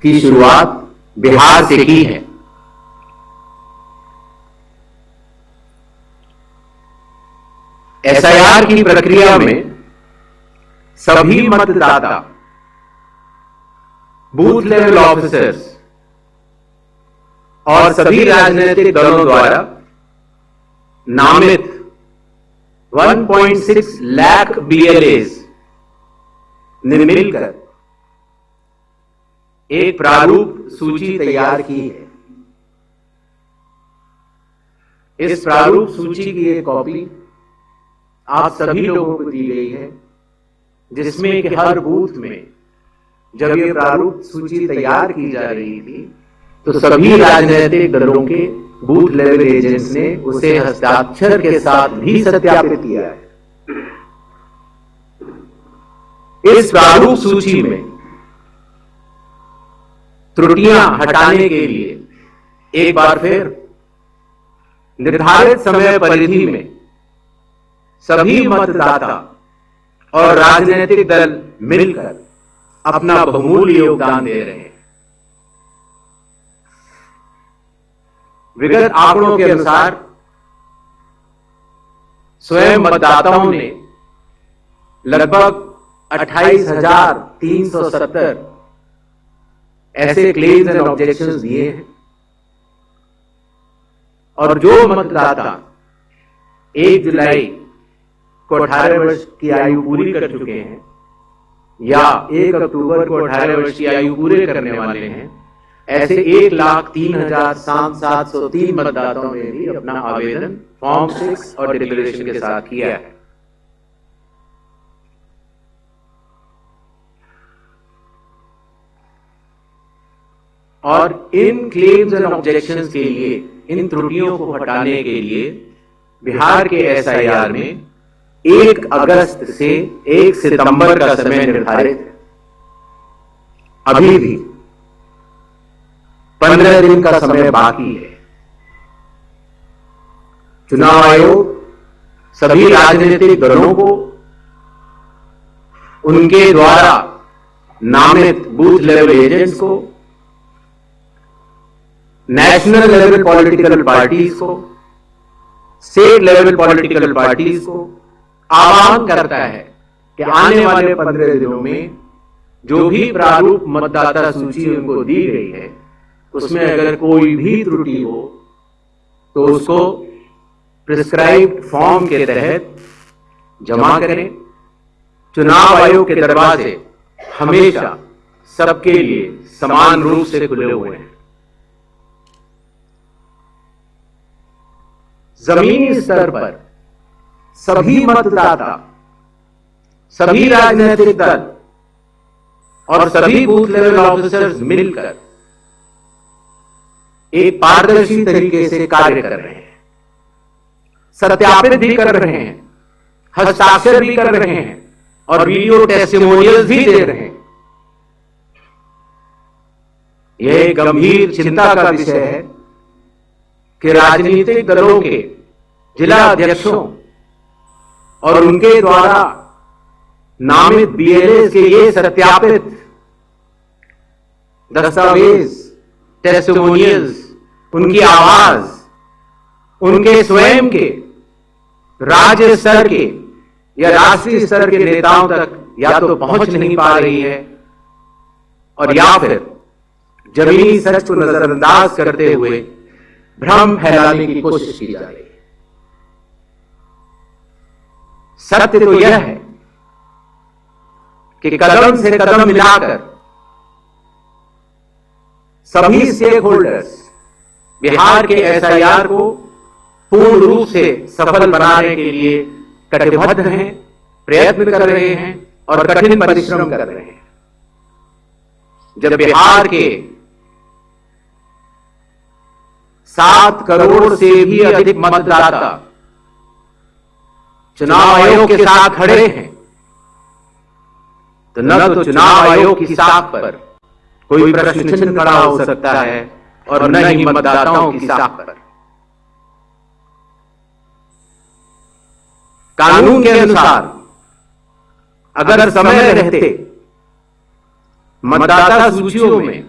की शुरुआत बिहार से की है। एसआईआर की प्रक्रिया में सभी मतदाता, बूथ लेवल ऑफिसर्स और सभी राजनीतिक दलों द्वारा नामित 1.6 लाख BLAs ने मिलकर एक प्रारूप सूची तैयार की है। इस प्रारूप सूची की एक कॉपी आप सभी लोगों को दी गई है, जिसमें कि हर बूथ में जब ये प्रारूप सूची तैयार की जा रही थी तो सभी राजनीतिक दलों के बूथ लेवल एजेंट्स ने उसे हस्ताक्षर के साथ भी सत्यापित किया है। इस प्रारूप सूची में त्रुटियां हटाने के लिए एक बार फिर निर्धारित समय परिधि में सभी मतदाता और राजनीतिक दल मिलकर अपना बहुमूल्य योगदान दे रहे हैं। विगत आंकड़ों के अनुसार स्वयं मतदाताओं ने लगभग 28,370 ऐसे क्लेम्स एंड ऑब्जेक्शंस दिए हैं और जो मतदाता 1 जुलाई को 18 वर्ष की आयु पूरी कर चुके हैं या 1 अक्टूबर को 18 वर्ष की आयु पूरे करने वाले हैं, ऐसे 1,03,703 मतदाताओं ने भी अपना आवेदन फॉर्म 6 और डिक्लेरेशन के साथ किया है। और इन क्लेम्स एंड ऑब्जेक्शंस के लिए, इन त्रुटियों को हटाने के लिए बिहार के एसआईआर में 1 अगस्त से 1 सितंबर का समय निर्धारित है। अभी भी 15 दिन का समय बाकी है। चुनाव आयोग सभी राजनीतिक दलों को उनके द्वारा नामित बूथ लेवल एजेंट्स को, नेशनल लेवल पॉलिटिकल पार्टीज को, स्टेट लेवल पॉलिटिकल पार्टीज को आह्वान करता है कि आने वाले 15 दिनों में जो भी प्रारूप मतदाता सूची उनको दी गई है उसमें अगर कोई भी त्रुटि हो तो उसको प्रिस्क्राइब्ड फॉर्म के तहत जमा करें। चुनाव आयोग के दरवाजे हमेशा सबके लिए समान रूप से खुले हुए हैं। जमीनी स्तर पर सभी मतदाता, सभी राजनीतिक दल और सभी बूथ लेवल ऑफिसर्स मिलकर एक पारदर्शी तरीके से कार्य कर रहे हैं, सत्यापित भी कर रहे हैं, हस्ताक्षर भी कर रहे हैं और वीडियो टेस्टिमोनियल्स भी दे रहे हैं। यह एक गंभीर चिंता का विषय है कि राजनीतिक दलों के जिला अध्यक्षों और उनके द्वारा नामित BLAs के ये सत्यापित दस्तावेज, टेस्टिमोनियल्स, उनकी आवाज उनके स्वयं के राज्य स्तर के या राष्ट्रीय स्तर के नेताओं तक या तो पहुंच नहीं पा रही है और या फिर जमीनी सच को नजरअंदाज करते हुए भ्रम फैलाने की कोशिश की जा रही है। सत्य तो यह है कि कदम से कदम मिलाकर सभी स्टेक होल्डर्स बिहार के एसआईआर को पूर्ण रूप से सफल बनाने के लिए कटिबद्ध हैं, प्रयत्न कर रहे हैं और कठिन परिश्रम कर रहे हैं। जब बिहार के 7 करोड़ से भी अधिक मतदाता चुनाव आयोग के साथ खड़े हैं तो न तो चुनाव आयोग की साख पर कोई प्रश्न चिन्ह खड़ा हो सकता है और न ही मतदाताओं की साख पर। कानून के अनुसार अगर समय रहते मतदाता सूचियों में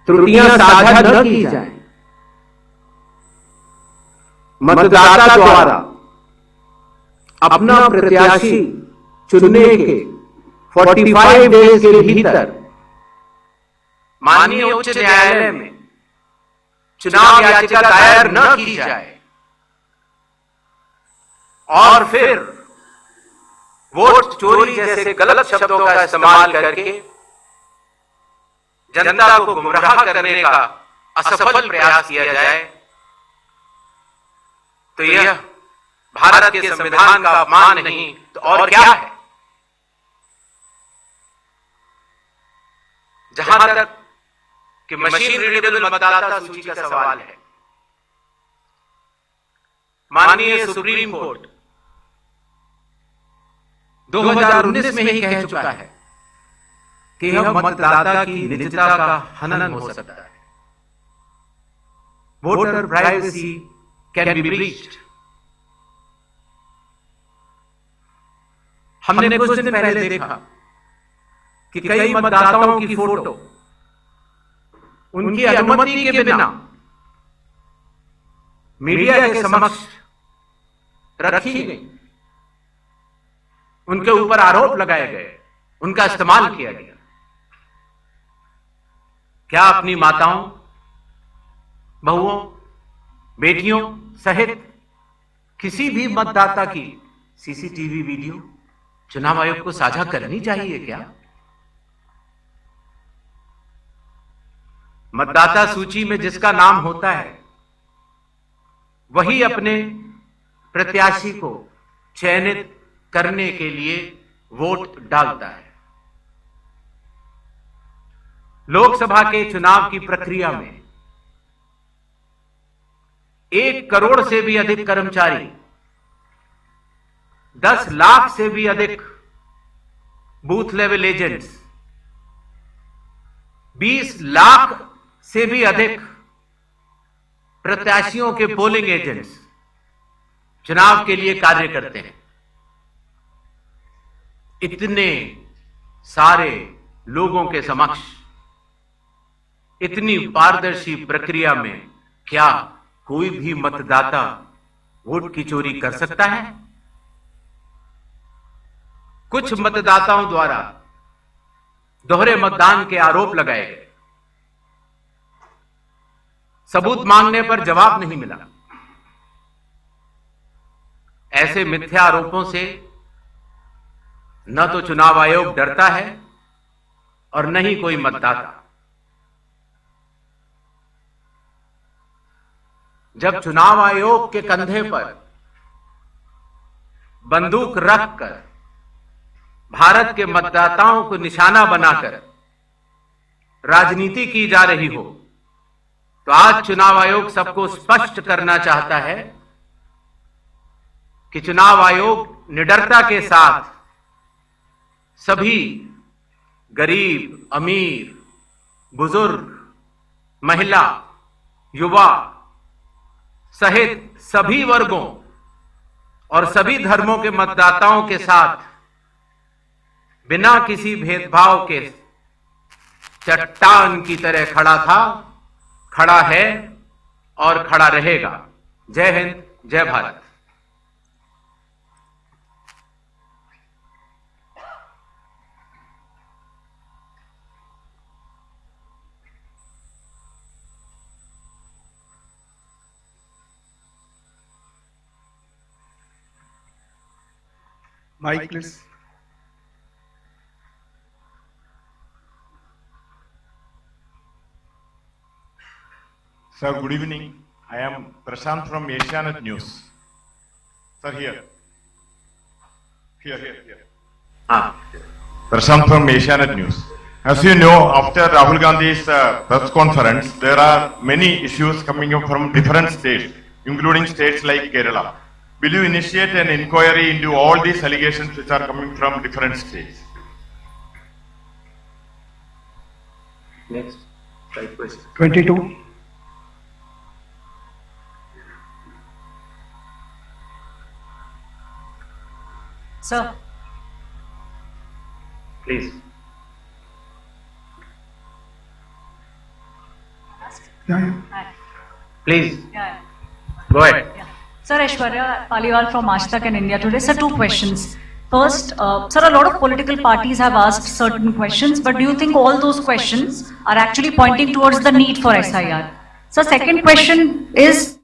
त्रुटियां साझा न की जाएं। मतदाता द्वारा अपना प्रत्याशी चुनने के 45 डेज के भीतर माननीय उच्च न्यायालय में चुनाव याचिका दायर न की जाए और फिर वोट चोरी जैसे गलत शब्दों का इस्तेमाल करके जनता को गुमराह करने का असफल प्रयास किया जाए तो यह भारत के संविधान का अपमान नहीं तो और क्या है। जहां तक कि मशीन रीडेबल मतदाता सूची का सवाल है, माननीय सुप्रीम कोर्ट 2019 में ही कह चुका है कि यह मतदाता की निजता का हनन हो सकता है। Voter privacy can be breached. हमने कुछ दिन पहले देखा कि कई मतदाताओं की फोटो उनकी अनुमति के बिना मीडिया के समक्ष रखी गई, उनके ऊपर आरोप लगाए गए, उनका इस्तेमाल किया गया। क्या अपनी माताओं, बहुओं, बेटियों सहित किसी भी मतदाता की सीसीटीवी वीडियो चुनाव आयोग को साझा करनी चाहिए क्या? मतदाता सूची में जिसका नाम होता है वही अपने प्रत्याशी को चयनित करने के लिए वोट डालता है। लोकसभा के चुनाव की प्रक्रिया में 1 करोड़ से भी अधिक कर्मचारी, 10 लाख से भी अधिक बूथ लेवल एजेंट्स, 20 लाख से भी अधिक प्रत्याशियों के पोलिंग एजेंट्स चुनाव के लिए कार्य करते हैं। इतने सारे लोगों के समक्ष इतनी पारदर्शी प्रक्रिया में क्या कोई भी मतदाता वोट की चोरी कर सकता है? कुछ मतदाताओं द्वारा दोहरे मतदान के आरोप लगाए गए। सबूत मांगने पर जवाब नहीं मिला। ऐसे मिथ्या आरोपों से न तो चुनाव आयोग डरता है और न ही कोई मतदाता। जब चुनाव आयोग के कंधे पर बंदूक रखकर भारत के मतदाताओं को निशाना बनाकर राजनीति की जा रही हो, तो आज चुनाव आयोग सबको स्पष्ट करना चाहता है कि चुनाव आयोग निडरता के साथ सभी गरीब, अमीर, बुजुर्ग, महिला, युवा सहित सभी वर्गों और सभी धर्मों के मतदाताओं के साथ बिना किसी भेदभाव के चट्टान की तरह खड़ा था, खड़ा है और खड़ा रहेगा। जय हिंद, जय Bharat. Mic, please. Sir, good evening. I am Prashant from Asianet News. Sir, here. Prashant from Asianet News. As you know, after Rahul Gandhi's press conference, there are many issues coming up from different states, including states like Kerala. Will you initiate an inquiry into all these allegations which are coming from different states? Next, right question. 22. Sir. Please. Yeah. Please, Yeah. go ahead. Sir, Aishwarya Paliwal from Aaj and India Today. Sir, two questions. First, sir, a lot of political parties have asked certain questions, but do you think all those questions are actually pointing towards the need for SIR? So, second question is,